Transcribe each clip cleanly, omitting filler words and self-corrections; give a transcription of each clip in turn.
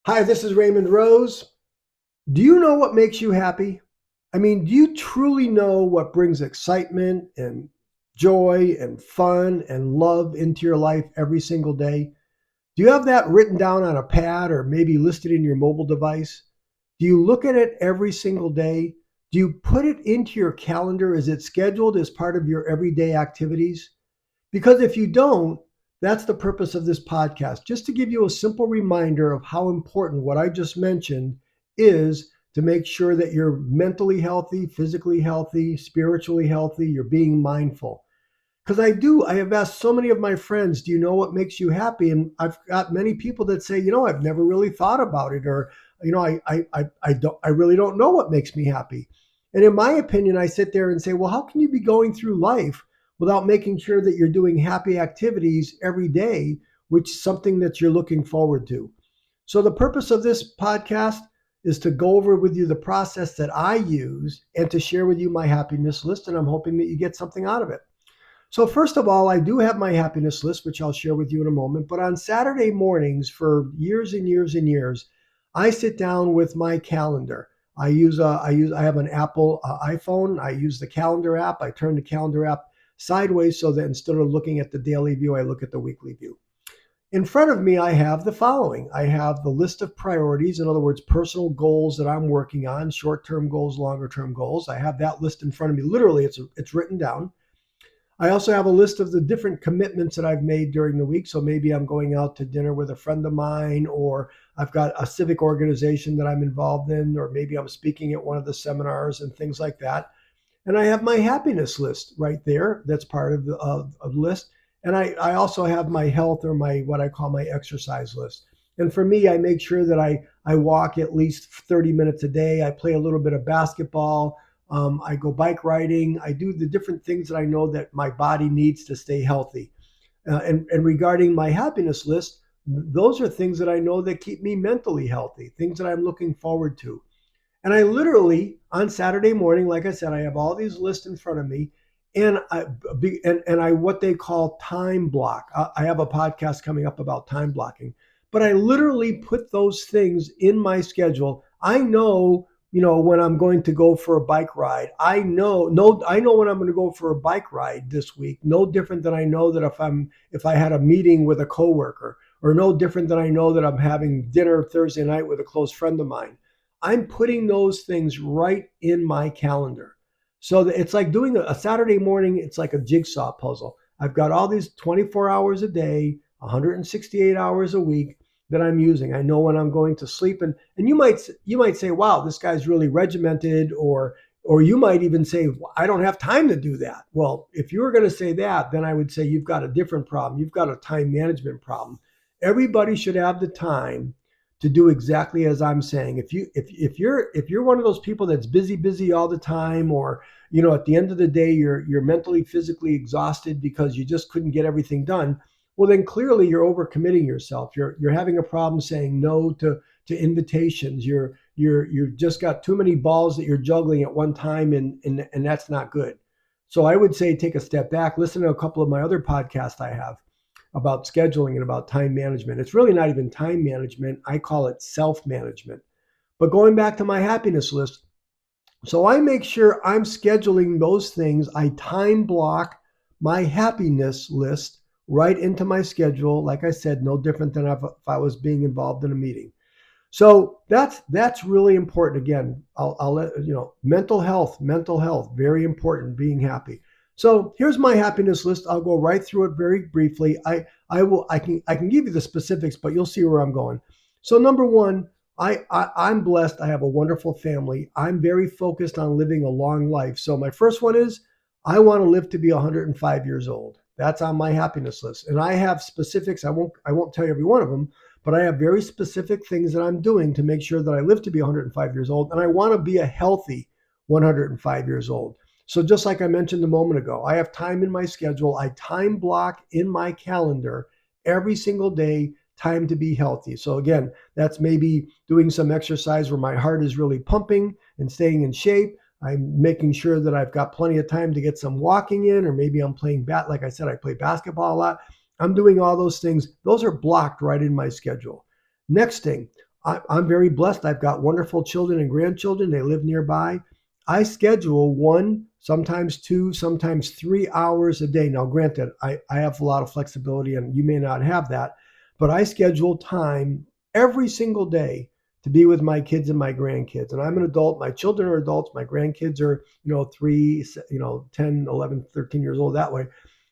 Hi, this is Raymond Rose. Do you know what makes you happy? I mean, do you truly know what brings excitement and joy and fun and love into your life every single day? Do you have that written down on a pad or maybe listed in your mobile device? Do you look at it every single day? Do you put it into your calendar? Is it scheduled as part of your everyday activities? Because if you don't, that's the purpose of this podcast, just to give you a simple reminder of how important what I just mentioned is to make sure that you're mentally healthy, physically healthy, spiritually healthy, you're being mindful. Because I have asked so many of my friends, do you know what makes you happy? And I've got many people that say, I've never really thought about it, or, I really don't know what makes me happy. And in my opinion, I sit there and say, well, how can you be going through life without making sure that you're doing happy activities every day, which is something that you're looking forward to? So the purpose of this podcast is to go over with you the process that I use and to share with you my happiness list. And I'm hoping that you get something out of it. So, first of all, I do have my happiness list, which I'll share with you in a moment. But on Saturday mornings for years and years and years, I sit down with my calendar. I have an Apple iPhone. I use the calendar app. I turn the calendar app sideways so that instead of looking at the daily view, I look at the weekly view. In front of me, I have the following. I have the list of priorities, in other words, personal goals that I'm working on, short-term goals, longer-term goals. I have that list in front of me. Literally, it's written down. I also have a list of the different commitments that I've made during the week. So maybe I'm going out to dinner with a friend of mine, or I've got a civic organization that I'm involved in, or maybe I'm speaking at one of the seminars and things like that. And I have my happiness list right there. That's part of the list. And I also have my health or my what I call my exercise list. And for me, I make sure that I walk at least 30 minutes a day. I play a little bit of basketball. I go bike riding. I do the different things that I know that my body needs to stay healthy. And regarding my happiness list, those are things that I know that keep me mentally healthy, things that I'm looking forward to. And I literally on Saturday morning, like I said, I have all these lists in front of me, and I what they call time block. I have a podcast coming up about time blocking, but I literally put those things in my schedule. I know, when I'm going to go for a bike ride. I know when I'm going to go for a bike ride this week. No different than I know that if I had a meeting with a coworker, or no different than I know that I'm having dinner Thursday night with a close friend of mine. I'm putting those things right in my calendar. So that it's like doing a Saturday morning, it's like a jigsaw puzzle. I've got all these 24 hours a day, 168 hours a week that I'm using. I know when I'm going to sleep, and you might say, wow, this guy's really regimented, or you might even say, I don't have time to do that. Well, if you were going to say that, then I would say you've got a different problem. You've got a time management problem. Everybody should have the time to do exactly as I'm saying. If you're one of those people that's busy all the time, or at the end of the day you're mentally physically exhausted because you just couldn't get everything done, well then clearly you're overcommitting yourself. You're having a problem saying no to invitations. You've just got too many balls that you're juggling at one time, and that's not good. So I would say take a step back, listen to a couple of my other podcasts I have about scheduling and about time management. It's really not even time management. I call it self management. But going back to my happiness list, so I make sure I'm scheduling those things. I time block my happiness list right into my schedule. Like I said, no different than if I was being involved in a meeting. So that's really important. Again, I'll let mental health, very important. Being happy. So here's my happiness list. I'll go right through it very briefly. I can give you the specifics, but you'll see where I'm going. So number one, I'm blessed. I have a wonderful family. I'm very focused on living a long life. So my first one is I want to live to be 105 years old. That's on my happiness list, and I have specifics. I won't tell you every one of them, but I have very specific things that I'm doing to make sure that I live to be 105 years old. And I want to be a healthy 105 years old. So just like I mentioned a moment ago, I have time in my schedule. I time block in my calendar every single day, time to be healthy. So again, that's maybe doing some exercise where my heart is really pumping and staying in shape. I'm making sure that I've got plenty of time to get some walking in, or maybe I'm playing like I said, I play basketball a lot. I'm doing all those things. Those are blocked right in my schedule. Next thing, I'm very blessed. I've got wonderful children and grandchildren. They live nearby. I schedule one, sometimes two, sometimes 3 hours a day. Now, granted, I have a lot of flexibility and you may not have that, but I schedule time every single day to be with my kids and my grandkids. And I'm an adult. My children are adults. My grandkids are, 3, 10, 11, 13 years old that way.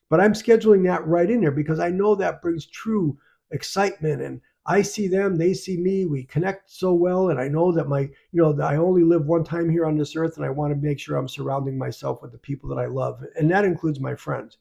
But I'm scheduling that right in there because I know that brings true excitement, and I see them, they see me, we connect so well. And I know that that I only live one time here on this earth, and I want to make sure I'm surrounding myself with the people that I love. And that includes my friends.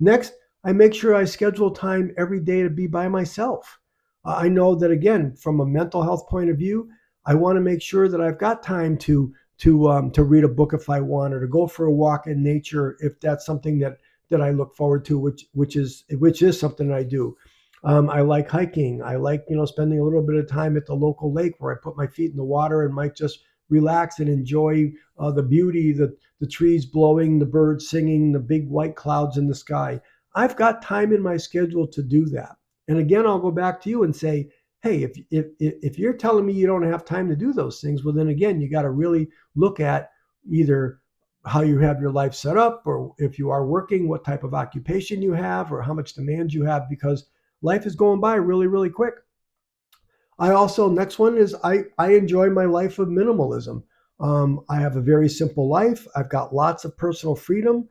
Next, I make sure I schedule time every day to be by myself. I know that, again, from a mental health point of view, I want to make sure that I've got time to read a book if I want, or to go for a walk in nature if that's something that I look forward to, which is something I do. I like hiking. I like spending a little bit of time at the local lake where I put my feet in the water and might just relax and enjoy the beauty, the trees blowing, the birds singing, the big white clouds in the sky. I've got time in my schedule to do that. And again, I'll go back to you and say, hey, if you're telling me you don't have time to do those things, well, then again, you got to really look at either how you have your life set up, or if you are working, what type of occupation you have, or how much demand you have, because life is going by really, really quick. I also, next one is I enjoy my life of minimalism. I have a very simple life. I've got lots of personal freedom.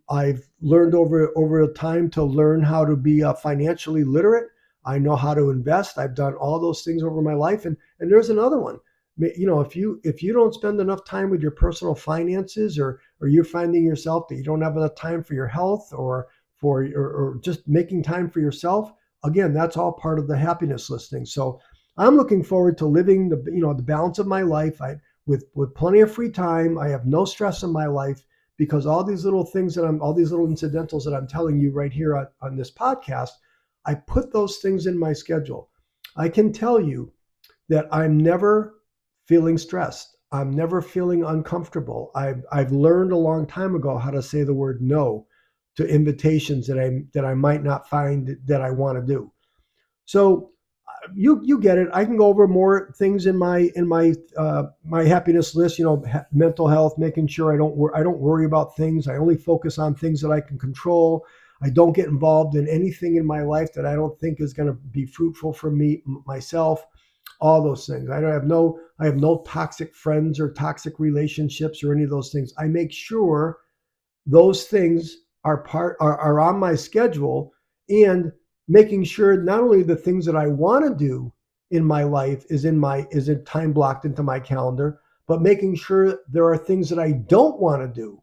I've learned over time to learn how to be financially literate. I know how to invest. I've done all those things over my life. And there's another one. If you don't spend enough time with your personal finances, or you're finding yourself that you don't have enough time for your health, or just making time for yourself, again, that's all part of the happiness listing. So I'm looking forward to living the balance of my life. With plenty of free time. I have no stress in my life, because all these little things all these little incidentals that I'm telling you right here on this podcast, I put those things in my schedule. I can tell you that I'm never feeling stressed. I'm never feeling uncomfortable. I've learned a long time ago how to say the word no to invitations that I might not find that I want to do. So you get it. I can go over more things in my happiness list. Mental health, making sure I don't worry about things. I only focus on things that I can control. I don't get involved in anything in my life that I don't think is going to be fruitful for me myself. All those things. I have no toxic friends or toxic relationships or any of those things. I make sure those things are on my schedule, and making sure not only the things that I want to do in my life is in time blocked into my calendar, but making sure there are things that I don't want to do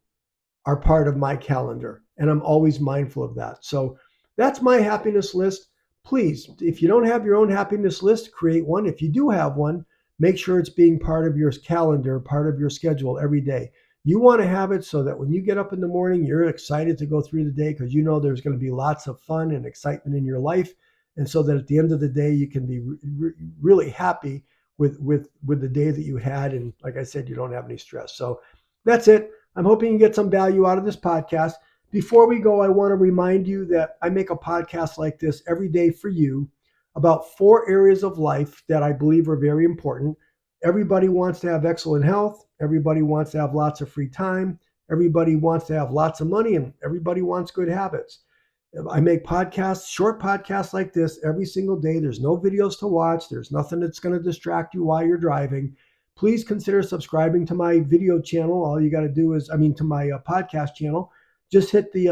are part of my calendar. And I'm always mindful of that. So that's my happiness list. Please, if you don't have your own happiness list, create one. If you do have one, make sure it's being part of your calendar, part of your schedule every day. You want to have it so that when you get up in the morning, you're excited to go through the day, because you know there's going to be lots of fun and excitement in your life. And so that at the end of the day, you can be really happy with the day that you had. And like I said, you don't have any stress. So that's it. I'm hoping you get some value out of this podcast. Before we go, I want to remind you that I make a podcast like this every day for you about 4 areas of life that I believe are very important. Everybody wants to have excellent health. Everybody wants to have lots of free time. Everybody wants to have lots of money, and everybody wants good habits. I make podcasts, short podcasts like this every single day. There's no videos to watch. There's nothing that's going to distract you while you're driving. Please consider subscribing to my video channel. All you got to do is, to my podcast channel, just hit the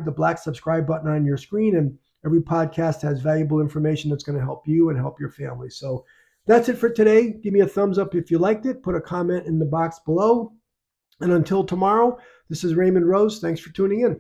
the black subscribe button on your screen, and every podcast has valuable information that's going to help you and help your family. So that's it for today. Give me a thumbs up if you liked it. Put a comment in the box below. And until tomorrow, this is Raymond Rose. Thanks for tuning in.